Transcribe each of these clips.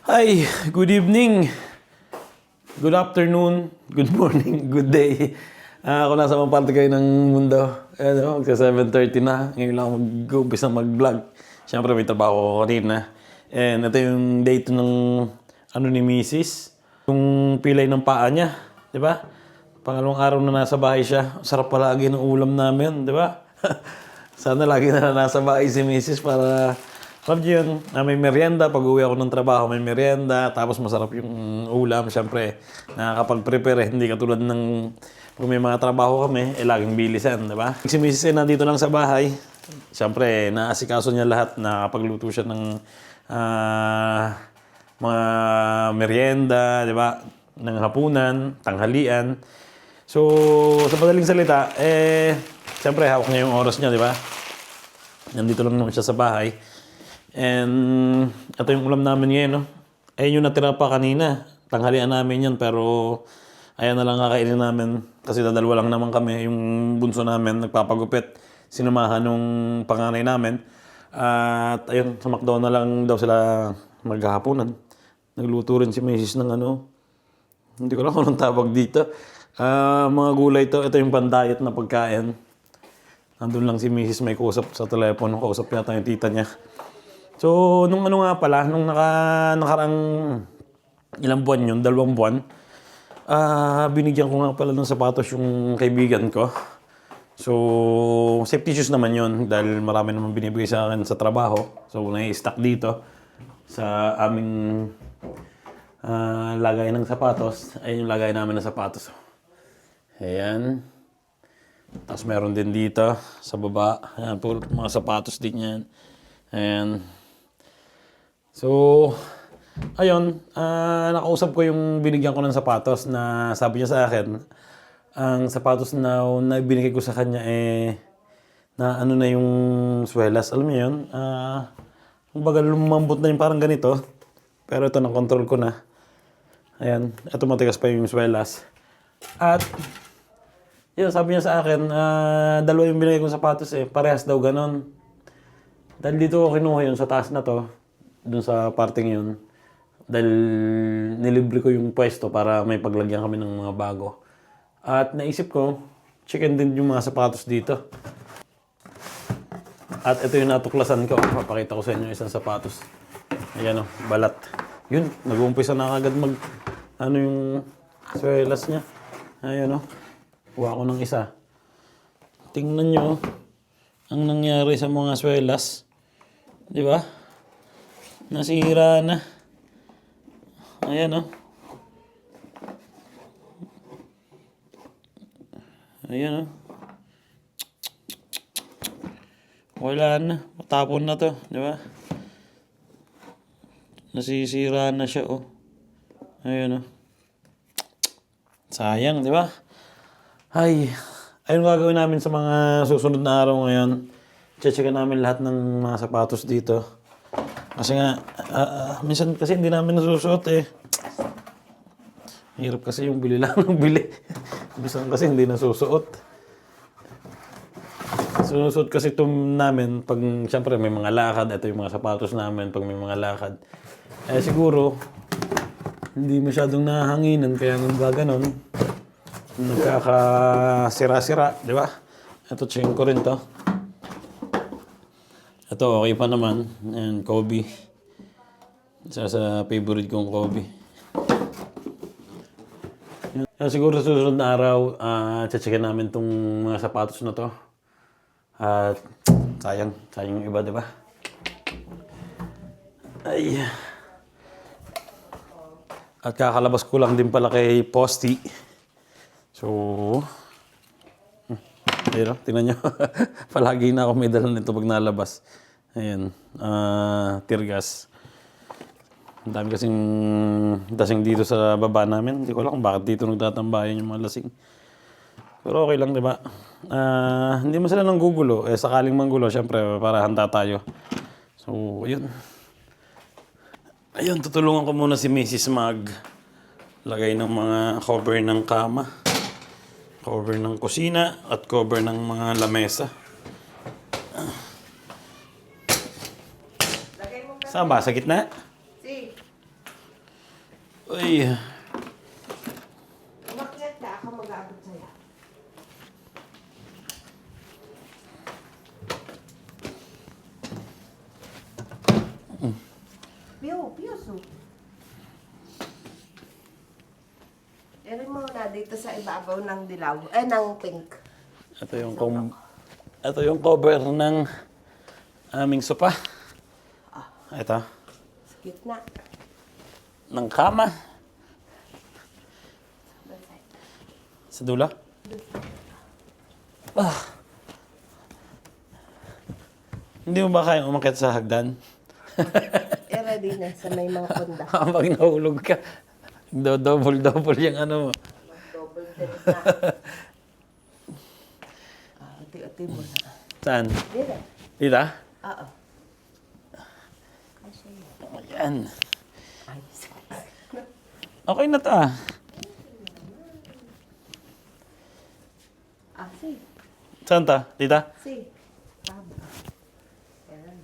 Hi, good evening, good afternoon, good morning, good day. Ako nasa mga parte kayo ng mundo. Ano, magsa 7:30 na. Ngayon lang ako mag-umpisa mag-vlog. Siyempre may trabaho ko kanina. And ito yung date ng ni Mrs. Yung pilay ng paa niya. Di ba? Pangalawang araw na nasa bahay siya. Sarap palagi ng ulam namin. Di ba? Sana lagi na nasa bahay si Mrs. para alam niyo yun, may merienda. Pag uwi ako ng trabaho, may merienda. Tapos masarap yung ulam. Siyempre, nakakapag-prepare. Hindi katulad ng kung may mga trabaho kami, laging bilisan, di ba? Si Mrs. nandito lang sa bahay. Siyempre, naasikaso niya lahat. Nakakapagluto siya ng mga merienda, di ba? Ng hapunan, tanghalian. So, sa madaling salita, siyempre, hawak niya yung oras niya, di ba? Nandito lang naman siya sa bahay. And ito yung ulam namin ngayon, no? Ayun yung natira pa kanina. Tanghalian namin yan, pero ayan na lang kakainin namin. Kasi dadalwa lang naman kami. Yung bunso namin, nagpapagupit. Sinamahan nung panganay namin. At ayun, sa McDo na lang daw sila maghahaponan. Nagluto rin si Mrs. ng hindi ko lang kung anong tawag dito. Mga gulay to. Ito yung pandayat na pagkain. Nandun lang si Mrs. may kausap sa telepono. Kausap yata yung tita niya. So, nung nga pala, nung nakarang ilang buwan yun, 2 buwan, binigyan ko nga pala ng sapatos yung kaibigan ko. So, safety shoes naman yun dahil marami naman binibigay sa akin sa trabaho. So, nai-stack dito sa aming lagay ng sapatos. Ayun yung lagay namin ng sapatos. Ayan. Tapos meron din dito sa baba. Ayan, puro mga sapatos din yan. Ayan. So, ayun, nakausap ko yung binigyan ko ng sapatos na sabi niya sa akin, ang sapatos na binigay ko sa kanya na na yung swelas. Alam niyo yun? Kumbaga lumambot na yung parang ganito. Pero ito, na-control ko na. Ayan, ito matigas pa yung swelas. At, yun, sabi niya sa akin, 2 yung binigay kong sapatos parehas daw ganon. Dahil dito ko kinuha yun sa taas na to, dun sa parting yun. Dahil nilibre ko yung pwesto para may paglagyan kami ng mga bago. At naisip ko, chicken din yung mga sapatos dito. At ito yung natuklasan ko. Papakita ko sa inyo isang sapatos. Ayan o, balat. Yun, nag-uumpisa na kagad yung swelas niya. Ayan o, kuha ko ng isa. Tingnan nyo ang nangyari sa mga swelas. Di ba? Nasira na. Ayan o. Ayan o. Wala na. Matapon na to. Di ba? Nasisira na siya o. Ayan o. Sayang, di ba? Ay. Ayun gagawin namin sa mga susunod na araw ngayon. Checkan namin lahat ng mga sapatos dito. Kasi nga, minsan kasi hindi namin nasusuot Hirap kasi yung bili lang ng bili. Minsan kasi hindi nasusuot. Sinusuot kasi ito namin pag, siyempre may mga lakad. Ito yung mga sapatos namin pag may mga lakad. Siguro, hindi masyadong nahanginan kaya nagaganon. Nagkakasira-sira, di ba? Ito, check ko rin to. Ito, okay pa naman. Ayan, Kobe. Isa sa favorite kong Kobe. Yan, siguro sa susunod na araw, checkin namin itong mga sapatos na to. At sayang yung iba, di ba? Ay. At kakalabas ko lang din pala kay Posty. So, ayun, tingnan nyo. Palagi na ako may dala nito pag nalabas. Ayan, tear gas. Ang dami kasing lasing dito sa baba namin. Hindi ko alam kung bakit dito nagtatambayan yung mga lasing. Pero okay lang, di ba? Hindi mo sila nang gugulo. Sakaling manggulo, syempre, para handa tayo. So, ayun. Ayun, tutulungan ko muna si Mrs. Mag lagay ng mga cover ng kama. Cover ng kusina at cover ng mga lamesa. Saan ba? Sa gitna? Si. Uy. Umakyat ka, ako mag-aabot sa'yo. Piyoso. Eri mo na dito sa ibabaw ng dilaw, ng pink. Ito yung cover ng aming sopa. Ito. Sa gitna. Ng kama. Sa dula. Hindi mo ba kayang umakyat sa hagdan? Ready na sa may mga punda. Pag nahulog ka, double yung ano mo. Double dip na. Ati-ati mo na. Saan? Dito. Dito? Oo. Ayan. Ay, Okay na to ah. si. Saan to? Dito? Si. Tama. Ayan.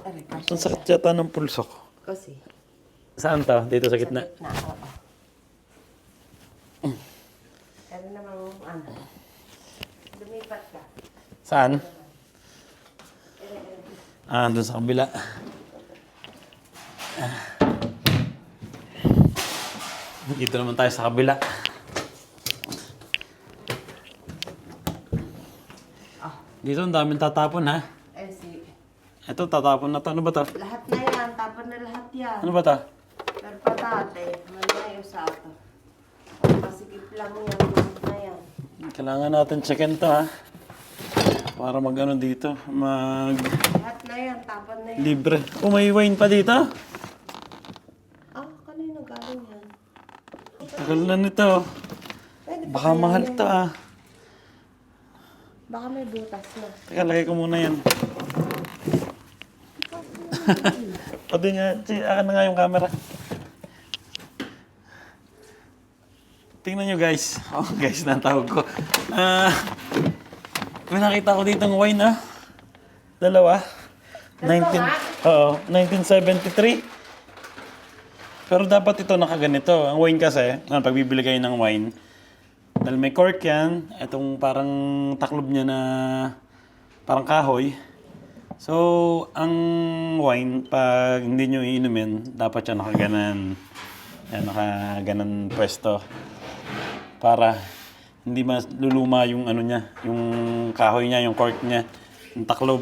Aray, kasya Ang sakit yata ng pulso ko. Kasi. Saan to? Dito sa gitna? Sa gitna, oo. Pero namang, lumipat ka. Saan? Doon sa kabila. Dito naman tayo sa kabila. Dito ang daming tatapon ha. Si. Ito tatapon na to. Ano ba to? Lahat na yan, tapon na lahat yan. Ano ba to? Pero patate, malayo sa ato. Masikip lang yan, lahat na yan. Kailangan natin checkin to ha. Para mag-ano dito. Lahat na yan, tapon na yan. Libre. Oh, may wine pa dito. Kanino galing yan? Tagal na nito. Pwede pa Baka kaya mahal yan? to ah. Baka may butas na. Teka, lagay ko muna yan. Pati nga, akin na nga yung camera. Tingnan nyo guys. Oh guys, natawag ko. May nakita ko ditong wine ah. Dalawa. 1973. Pero dapat ito nakaganito. Ang wine kasi, pagbibili kayo ng wine, dahil may cork yan, itong parang taklob niya na parang kahoy. So, ang wine, pag hindi nyo iinumin, dapat siya nakaganan. Yan, nakaganan pwesto. Para hindi mas luluma yung ano niya, yung kahoy niya, yung cork niya, yung taklob.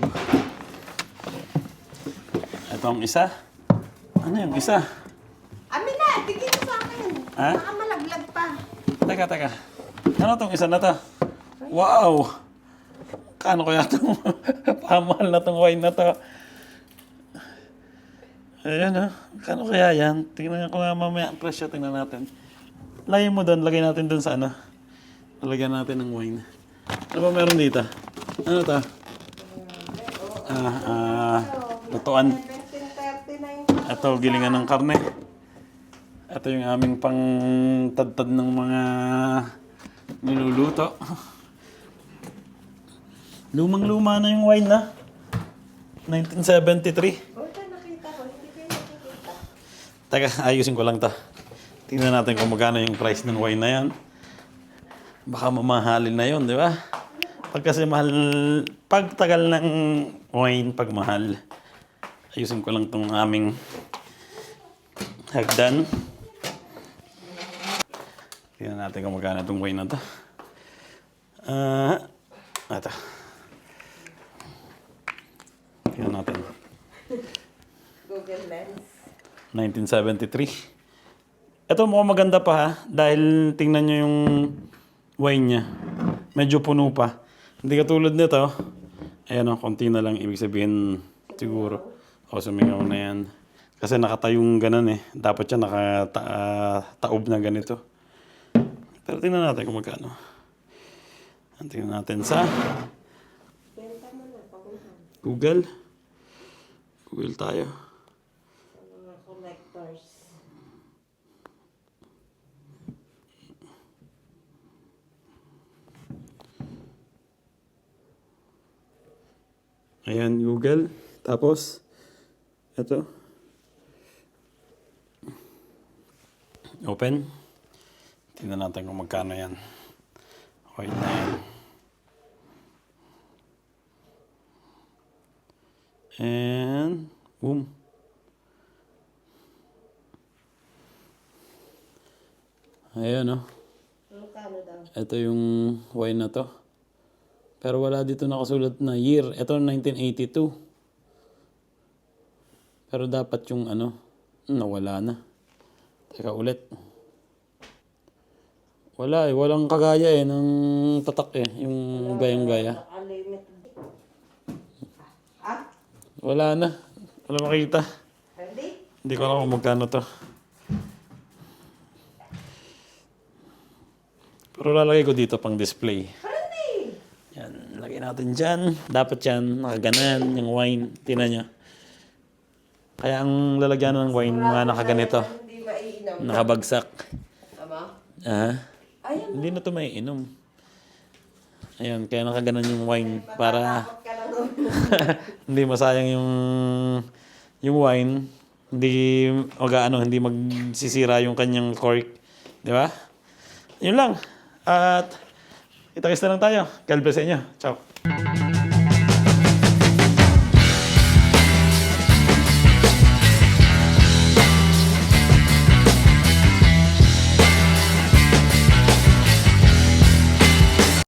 Ito ang isa. Ano yung isa? Amin na, tigil sa akin. Ha? Baka malaglag pa. Teka. Ano tong isa na to? Wow! Kano kaya itong pamahal na tong wine na to? Ayan ah. Kano kaya yan? Tingnan ko nga mamaya ang presyo. Tingnan natin. Lagay mo doon. Lagay natin doon sa ano. Lagyan natin ng wine. Ano ba meron dito? Ano to? Lutuan. 1939. Ito, gilingan ng karne. Ito yung aming pang-tad-tad ng mga niluluto. Lumang-luma na yung wine na. 1973. Ito nakita ko, hindi kayo nakikita. Teka, ayusin ko lang to. Tingnan natin kung magkano yung price ng wine na yan. Baka mamahalin na yun, di ba? Pag kasi mahal, pag tagal ng wine, pag mahal. Ayusin ko lang tong aming hagdan. Tingnan natin kung magkano itong wine na to. Ito. Tingnan natin. Google Lens. 1973. Ito mukhang maganda pa ha. Dahil tingnan nyo yung wine niya. Medyo puno pa. Hindi katulad nito. Ayan o, konti na lang. Ibig sabihin siguro. O, sumingaw na yan. Kasi nakatayong ganun eh. Dapat siya nakataob na ganito. Pero tingnan natin kung magkano. Tingnan natin sa Benta mo na, pakuhan. Google. Google tayo. Sa mga collectors. Ayan, Google. Tapos, Ito. Open. Tingnan natin kung magkano yan. Okay na yan. And, boom. Ayan, oh. Magkano daw? Ito yung wine na to. Pero wala dito nakasulat na year. Ito 1982. Pero dapat yung ano, nawala na. Teka ulit. Wala eh. Walang kagaya eh ng tatak eh. Yung gayang-gaya. Nakalimit. Wala na. Wala makita. Hindi? Hindi ko alam kung magkano to. Pero lalagay ko dito pang display. Hindi! Yan. Lagay natin dyan. Dapat yan. Nakaganan. Yung wine. Tingnan nyo. Kaya ang lalagyan ng wine, mga nakaganito. Hindi maiinom. Nakabagsak. Tama? Ah. Ayun. Hindi na to maiinom. Ayan, kaya nakaganan yung wine para Takot ka lang doon. hindi masayang yung wine. Hindi hindi magsisira yung kanyang cork. Di ba? Yun lang. At kita-kits na lang tayo. God bless sa inyo. Ciao.